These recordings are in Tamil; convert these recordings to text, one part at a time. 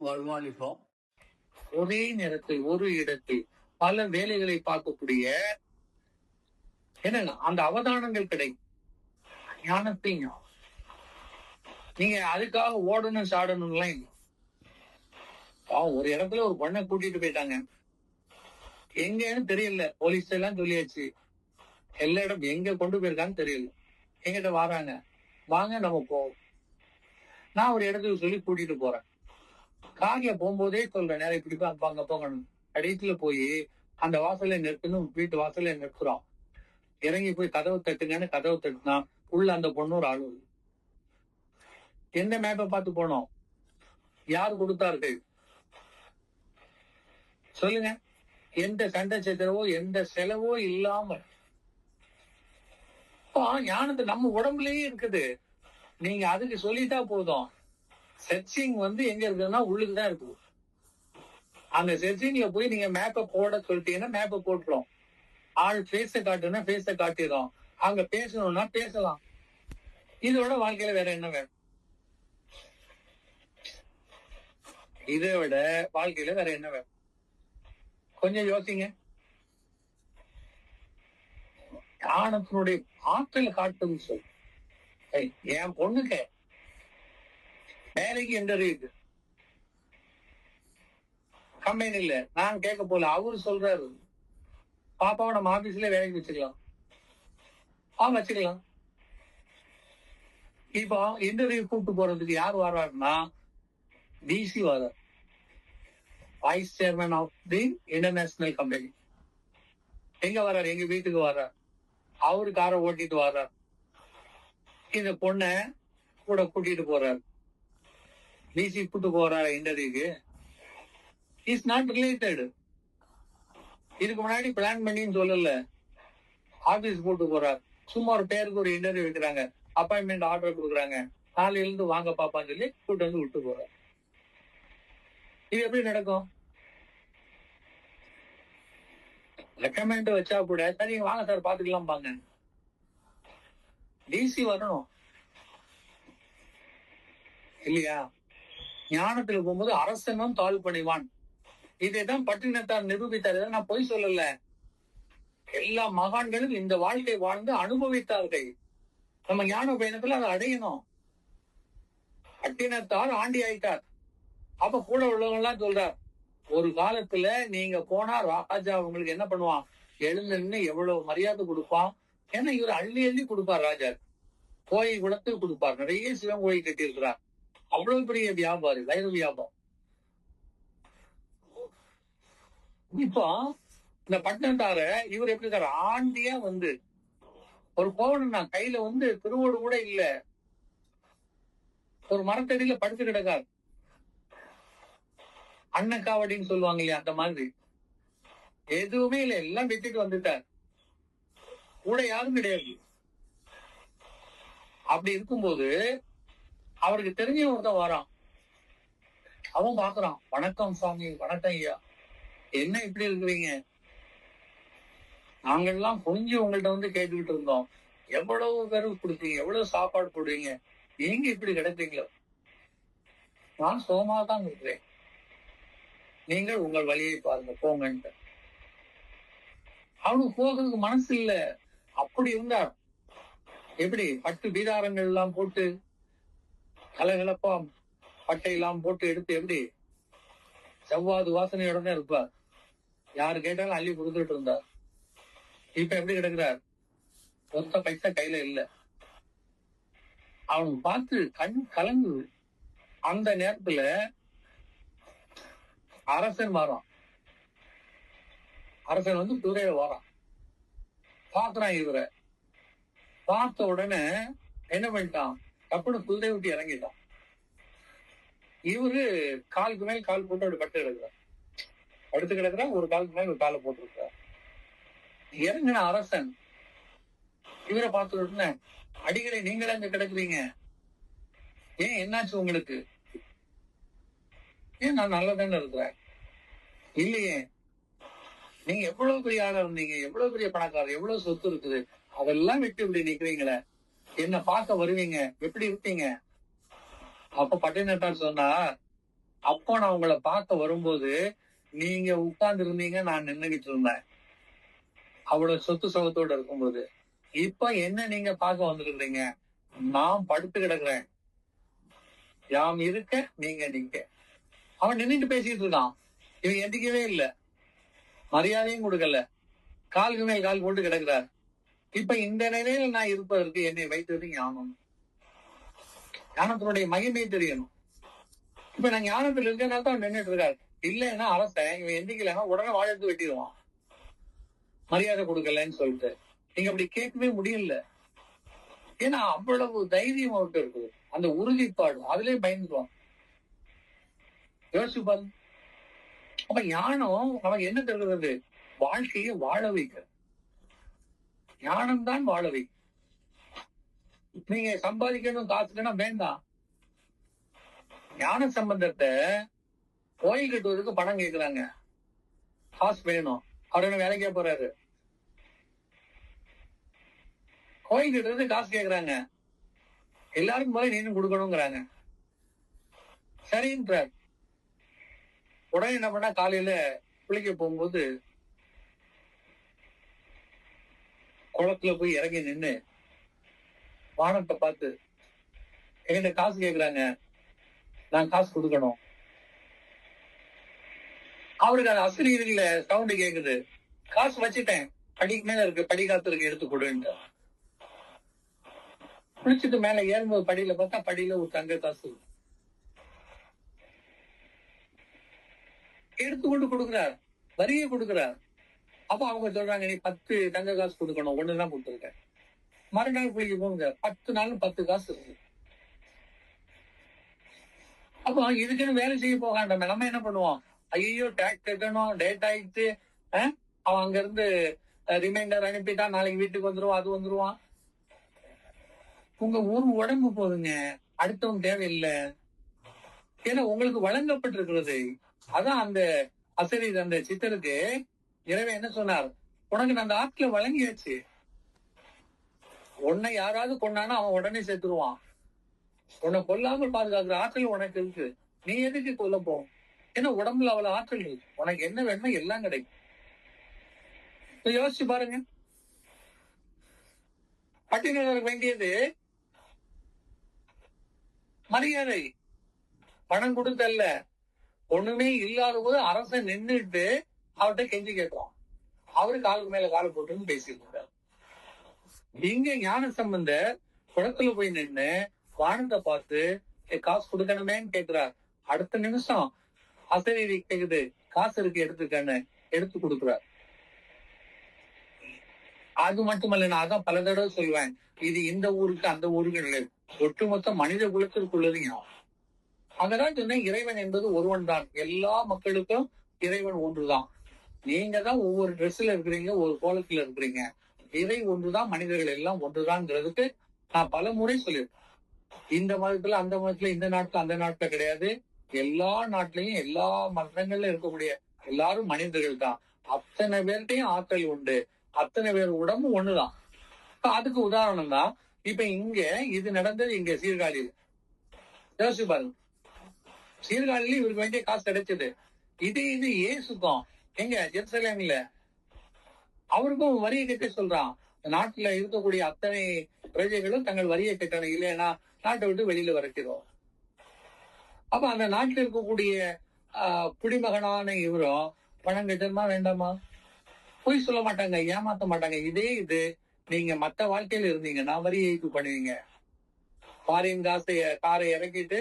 வருமானிப்போம். ஒரே நேரத்தில் ஒரு இடத்தில் பல வேலைகளை பார்க்கக்கூடிய என்னங்க அந்த அவதானங்கள் கிடைக்கும். ஞானத்தில் ஞானம். நீங்க அதுக்காக ஓடணும் சாடணும்லாம் இல்லை. ஒரு இடத்துல ஒரு பொண்ணை கூட்டிட்டு போயிட்டாங்க. எங்கன்னு தெரியல. போலீஸ் எல்லாம் சொல்லியாச்சு. எல்லா இடம் எங்க கொண்டு போயிருக்கான்னு தெரியல. எங்கிட்ட வராங்க. வாங்க நம்ம போவோம். நான் ஒரு இடத்துக்கு சொல்லி கூட்டிட்டு போறேன். கார்ல போகும்போதே சொல்றேன், நேரம் இப்படி அங்க போகணும். கடைசியில போய் அந்த வாசல்ல நிறுத்தணும், வீட்டு வாசல்ல நிறுத்துறோம். இறங்கி போய் கதவை தட்டுங்கன்னு கதவை தட்டுனா உள்ள அந்த பொண்ணு ஒரு ஆளு. எந்த மேப்பை பார்த்து போனோம்? யார் கொடுத்தார்கள் சொல்லுங்க. எந்த சண்டை சச்சரவோ எந்த செலவோ இல்லாம ஞானத்தை நம்ம உடம்புலயே இருக்குது. நீங்க அதுக்கு சொல்லிட்டா போதும். செர்ச்சிங் எங்க இருக்குதுன்னா உள்ளுக்குதான் இருக்குது. அந்த செர்ச்சிங்ல போய் நீங்க மேப்பை போட சொல்லிட்டீங்கன்னா மேப்பை போட்டுரும். ஆள் பேச காட்டுன்னா பேச காட்டிடும். அங்க பேசணும்னா பேசலாம். இதோட வாழ்க்கையில வேற என்ன வேணும்? இதை விட வாழ்க்கையில வேற என்ன வேணும்? கொஞ்சம் யோசிங்க. ஞானத்தினுடைய ஆற்றல் காட்டும் சொல். என் பொண்ணுக்கு வேலைக்கு இன்டர்வியூக்கு கம்பெனில நான் கேட்க போல அவரு சொல்றாரு, பாப்பாவை நம்ம ஆபீஸ்ல வேலைக்கு வச்சுக்கலாம். வச்சுக்கலாம். இப்போ இன்டர்வியூ கூப்பிட்டு போறதுக்கு யார் வர்றாருன்னா டிசி வர்றார், vice chairman of the international company. எங்க வர்றாரு? எங்க வீட்டுக்கு வர்றார். அவரு காரை ஓட்டிட்டு வர்றார். இந்த பொண்ணை கூட கூட்டிட்டு போறாரு. டிசி கூட்டு போறாரு இன்டர்வியூக்கு. Is not related. இதுக்கு முன்னாடி பிளான் பண்ணின்னு சொல்லல. ஆபீஸ் கூட்டு போறாரு. சும்மா ஒரு பேருக்கு ஒரு இன்டர்வியூ வைக்கிறாங்க, அப்பாயின்மெண்ட் ஆர்டர் கொடுக்குறாங்க. நாளையில இருந்து வாங்க பாப்பான்னு சொல்லி கூட்டு வந்து விட்டு போறாரு. இது எப்படி நடக்கும்? ரெக்கமெண்ட் வச்சா கூட சரி வாங்க சார் பாத்துக்கலாம் பாங்க. டிசி வரணும் இல்லையா? ஞானத்துல போகும்போது அரசனும் தாழ் பணிவான். இதைதான் பட்டினத்தார் நிரூபித்தார். நான் பொய் சொல்லல. எல்லா மகான்களும் இந்த வாழ்க்கை வாழ்ந்து அனுபவித்தார்கள். நம்ம ஞான பயணத்துல அதை அடையணும். பட்டினத்தார் ஆண்டி ஆயிட்டார். அப்ப கூட உள்ளவங்க எல்லாம் சொல்றார், ஒரு காலத்துல நீங்க போனா ராஜா உங்களுக்கு என்ன பண்ணுவான்? எழுந்து எவ்வளவு மரியாதை கொடுப்பான். ஏன்னா இவர் அள்ளி அள்ளி கொடுப்பார். ராஜா கோயில் குளத்துக்கு கொடுப்பார். நிறைய சிவன் கோயில் கட்டி இருக்கிறார். அவ்வளவு பெரிய வியாபாரி, வைர வியாபாரம். இப்போ இந்த பட்டினத்தார இவர் எப்படி இருக்காரு? ஆண்டியா ஒரு கோவணம் நான் கையில திருவோடு கூட இல்ல, ஒரு மரத்தடியில படுத்து கிடக்காரு. அன்னக்காவடின்னு சொல்லுவாங்க இல்லையா, அந்த மாதிரி எதுவுமே இல்லை. எல்லாம் விட்டுட்டு வந்துட்டார். கூட யாரும் கிடையாது. அப்படி இருக்கும்போது அவருக்கு தெரிஞ்ச ஒருத்தன் வரான். அவன் பாக்குறான், வணக்கம் சுவாமி, வணக்கம் ஐயா, என்ன இப்படி இருக்கிறீங்க? நாங்கெல்லாம் கொஞ்சம் உங்கள்ட்ட கேட்டுக்கிட்டு இருந்தோம். எவ்வளவு பேரு கொடுத்தீங்க, எவ்வளவு சாப்பாடு போடுவீங்க, நீங்க இப்படி கிடைப்பீங்களோ? நான் சோமாதான் இருக்கிறேன், நீங்கள் உங்கள் வழியை பாருங்க போங்கன்ட்டு. அவனுக்கு போகிறதுக்கு மனசு இல்ல. அப்படி இருந்தார். எப்படி பட்டு பீதாரங்கள் எல்லாம் போட்டு கலகலப்பா பட்டை எல்லாம் போட்டு எடுத்து எப்படி செவ்வாது வாசனையோட தான் இருப்பார். யாரு கேட்டாலும் அள்ளி கொடுத்துட்டு இருந்தார். இப்ப எப்படி கிடக்குறார்? ஒத்த பைசா கையில இல்ல. அவனுக்கு பார்த்து கண் கலங்குது. அந்த நேரத்துல அரசன் வரான். அரசன் குதிரையில வரான். பாக்குறான். இவரை பார்த்த உடனே என்ன பண்ணிட்டான்? டப்புனு குதிரை விட்டு இறங்கிட்டான். இவரு காலுக்கு மேல் கால் போட்டு அப்படி பட்டு கிடக்குறார். படுத்து கிடக்குறா. ஒரு காலுக்கு மேல் ஒரு காலை போட்டுருக்கார். இறங்கின அரசன் இவரை பார்த்து உடனே, அடிக்கடி நீங்களே அங்க கிடக்குறீங்க, ஏன் என்னாச்சு உங்களுக்கு? ஏன் நான் நல்லதானே இருக்கிறேன். இல்லையே, நீங்க எவ்வளவு பெரிய ஆளா இருந்தீங்க, எவ்வளவு பெரிய பணக்காரர், எவ்வளவு சொத்து இருக்குது, அதெல்லாம் விட்டு இப்படி நிக்கிறீங்களே, என்ன பார்க்க வருவீங்க, எப்படி இருப்பீங்க? அப்ப பட்டினத்தார் சொன்னா, அப்போ நான் உங்களை பார்க்க வரும்போது நீங்க உட்கார்ந்து இருந்தீங்க, நான் நின்னுகிட்டு இருந்தேன். அவ்வளவு சொத்து சுகத்தோட இருக்கும்போது. இப்ப என்ன நீங்க பார்க்க வந்திருக்கிறீங்க? நான் படுத்து கிடக்குறேன். யாம் இருக்க நீங்க நிக்க. அவன் நின்னுட்டு பேசிட்டு இருக்கான். இவன் எந்திக்கவே இல்ல, மரியாதையும் கொடுக்கல, காலுக்கு மேல் கால் போட்டு கிடக்குறார். இப்ப இந்த நிலையில நான் இருப்பதற்கு என்னை வைத்தது ஞானம். ஞானத்தினுடைய மகிமை தெரியணும். இப்ப நான் ஞானத்தில் இருக்கிறனால தான் நின்றுட்டு இருக்காரு. இல்லைன்னா அரசன் இவன் எந்திக்கலன்னா உடனே வாழ எடுத்து வெட்டிடுவான், மரியாதை கொடுக்கலன்னு சொல்லிட்டு. நீங்க அப்படி கேட்கவே முடியல. ஏன்னா அவ்வளவு தைரியம் அவர்கிட்ட இருக்குது, அந்த உறுதிப்பாடு. அதுலயே பயந்துருவான். யோசிச்சு பாருங்க. அப்ப ஞானம் நமக்கு என்ன தருகிறது? வாழ்க்கையை வாழ வைக்க. ஞானம் தான் வாழ வைக்க. நீங்க சம்பாதிக்கணும் காசுக்குன்னா வேண்டாம். ஞான சம்பந்தத்தை கோயில் கட்டுவதற்கு பணம் கேட்கிறாங்க, காசு வேணும். அவர் என்ன வேலைக்கே போறாரு? கோயில் கட்டுறது காசு கேட்கறாங்க, எல்லாருக்கும் போல நீனும் கொடுக்கணுங்கிறாங்க. சரின்றார். உடனே என்ன பண்ணா, காலையில குளிக்க போகும்போது குளத்துல போய் இறங்கி நின்று வானத்தை பார்த்து, என்கிட்ட காசு கேட்கறாங்க, நான் காசு கொடுக்கணும். அவருக்கு அது அசிரியர்கள சவுண்டு கேக்குது. காசு வச்சுட்டேன், படிக்கு மேல இருக்கு, படி காத்து இருக்கு, எடுத்து கொடுன்னு. குளிச்சுட்டு மேல ஏறும்போது படியில பார்த்தா, படியில ஒரு தங்க காசு எடுத்து கொண்டு கொடுக்குறார், வரியை கொடுக்குறார். அப்ப அவங்க சொல்றாங்க, நீ 10 தங்க காசு கொடுக்கணும், ஒண்ணுதான் கொடுத்துருக்கேன். மறுநாள் குளிக்க போங்க, 10 நாளும் 10 காசு இருக்கு. அப்போ இதுக்குன்னு வேலை செய்ய போகாண்டா நம்ம என்ன பண்ணுவோம்? ஐயோ டேக்ஸ் கட்டணும், டேட் ஆயிடுச்சு, அவன் அங்க இருந்து ரிமைண்டர் அனுப்பிட்டா நாளைக்கு வீட்டுக்கு வந்துருவான், அது வந்துருவான். உங்க ஒரு உடம்பு போதுங்க, அடுத்தவங்க தேவையில்லை. ஏன்னா உங்களுக்கு வழங்கப்பட்டிருக்கிறது. அதான் அந்த அசரி அந்த சித்தருக்கு இறைவன் என்ன சொன்னார்? உனக்கு நான் அந்த ஆட்களை வழங்கியாச்சு. உன்னை யாராவது கொண்டானா அவன் உடனே செத்துருவான். உன்னை கொல்லாமல் பாதுகாக்கிற ஆற்றல் உனக்கு இருக்கு, நீ எதுக்கு கொல்ல போ? ஏன்னா உடம்புல அவ்வளவு ஆற்றல் இருக்கு. உனக்கு என்ன வேணுமோ எல்லாம் கிடைக்கும். யோசிச்சு பாருங்க. பட்டினருக்கு வேண்டியது மரியாதை, பணம் கொடுத்தல்ல. ஒண்ணுமே இல்லாத போது அரசன் நின்றுட்டு அவர்கிட்ட கெஞ்சி கேட்பான். அவரு காலுக்கு மேல காலை போட்டுன்னு பேசிட்டு இருக்காரு. இங்க ஞான சம்பந்த குளத்துல போய் நின்று வானத்தை பார்த்து காசு கொடுக்கணுமேன்னு கேட்கிறார். அடுத்த நிமிஷம் அசரீரி கேக்குது, காசு இருக்கு எடுத்துக்கன்னு, எடுத்து கொடுக்குறார். அது மட்டுமல்ல, நான் அதான் பல தடவை சொல்லுவேன், இது இந்த ஊருக்கு அந்த ஊருக்கு இல்லை, ஒட்டுமொத்த மனித குலத்திற்குள்ளது ஞானம். அங்கதான் சொன்னேன், இறைவன் என்பது ஒருவன் தான். எல்லா மக்களுக்கும் இறைவன் ஒன்றுதான். நீங்க தான் ஒவ்வொரு ட்ரெஸ்ல இருக்கிறீங்க, ஒரு கோலத்துல இருக்கிறீங்க. இறை ஒன்றுதான், மனிதர்கள் எல்லாம் ஒன்றுதான்ங்கிறதுக்கு நான் பல முறை சொல்லியிருக்கேன். இந்த மதத்துல அந்த மதத்துல, இந்த நாட்டுல அந்த நாட்டுல கிடையாது. எல்லா நாட்டிலையும் எல்லா மதங்கள்ல இருக்கக்கூடிய எல்லாரும் மனிதர்கள் தான். அத்தனை பேர்கிட்டையும் ஆற்றல் உண்டு, அத்தனை பேர் உடம்பு ஒண்ணுதான். அதுக்கு உதாரணம் தான் இப்ப இங்க இது நடந்தது. இங்க சீர்காழியில் யோசிச்சு பாருங்க. சீர்காழியில இவருக்கு வேண்டிய காசு கிடைச்சது. இது இயேசுக்கும் எங்க ஜெருசலேம்ல அவருக்கும் வரியை கட்ட சொல்றான். நாட்டுல இருக்கக்கூடிய அத்தனை பிரஜைகளும் தங்கள் வரியை கட்டணும், இல்லைன்னா நாட்டை விட்டு வெளியில வரக்கிறோம். அப்ப அந்த நாட்டில் இருக்கக்கூடிய குடிமகனான இவரும் பணம் கட்டணுமா வேண்டாமா? பொய் சொல்ல மாட்டாங்க, ஏமாத்த மாட்டாங்க. இது நீங்க மத்த வாழ்க்கையில இருந்தீங்கன்னா வரி ஏய்ப்பு பண்ணுவீங்க. ஃபாரின் காரை இறக்கிட்டு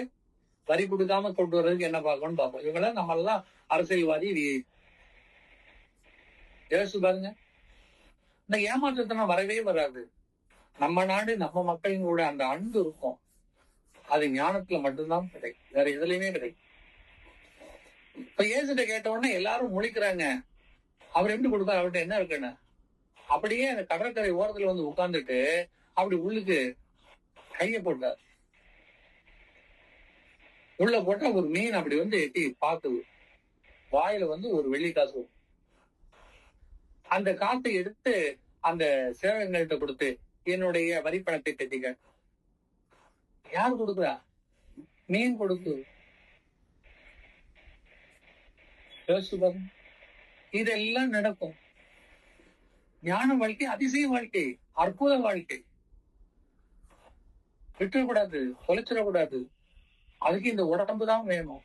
வரி கொடுக்காம கொண்டு வர்றதுக்கு என்ன பார்க்கணும்னு பார்ப்போம். இவங்கள நம்ம எல்லாம் அரசியல்வாதி யோசிச்சு பாருங்க. இந்த ஏமாற்றத்தினா வரவே வராது. நம்ம நாடு நம்ம மக்களின் கூட அந்த அன்பு இருக்கும். அது ஞானத்துல மட்டும்தான் கிடைக்கும், வேற எதுலையுமே கிடைக்கும். இப்ப இயேசுட்ட கேட்ட உடனே எல்லாரும் முழிக்கிறாங்க. அவர் எப்படி கொடுப்பாரு? அவர்கிட்ட என்ன இருக்குன்னு. அப்படியே அந்த கடற்கரை ஓரத்துல வந்து உட்கார்ந்துட்டு அப்படி உள்ளுக்கு கைய போட்டார். உள்ள போட்டா ஒரு மீன் அப்படி வந்து எட்டி பார்க்குது. வாயில வந்து ஒரு வெள்ளி காசு. அந்த காசை எடுத்து அந்த சேவகங்கள்கிட்ட கொடுத்து, என்னுடைய வரி பணத்தை கட்டிக்க. யார் கொடுக்குறா? மீன் கொடுக்கு. யோசிச்சு பாருங்க. இதெல்லாம் நடக்கும். ஞான வாழ்க்கை அதிசய வாழ்க்கை, அற்புத வாழ்க்கை. விட்டுறக்கூடாது, தொலைச்சிடக்கூடாது. அதுக்கு இந்த உடம்பு தான் வேணும்.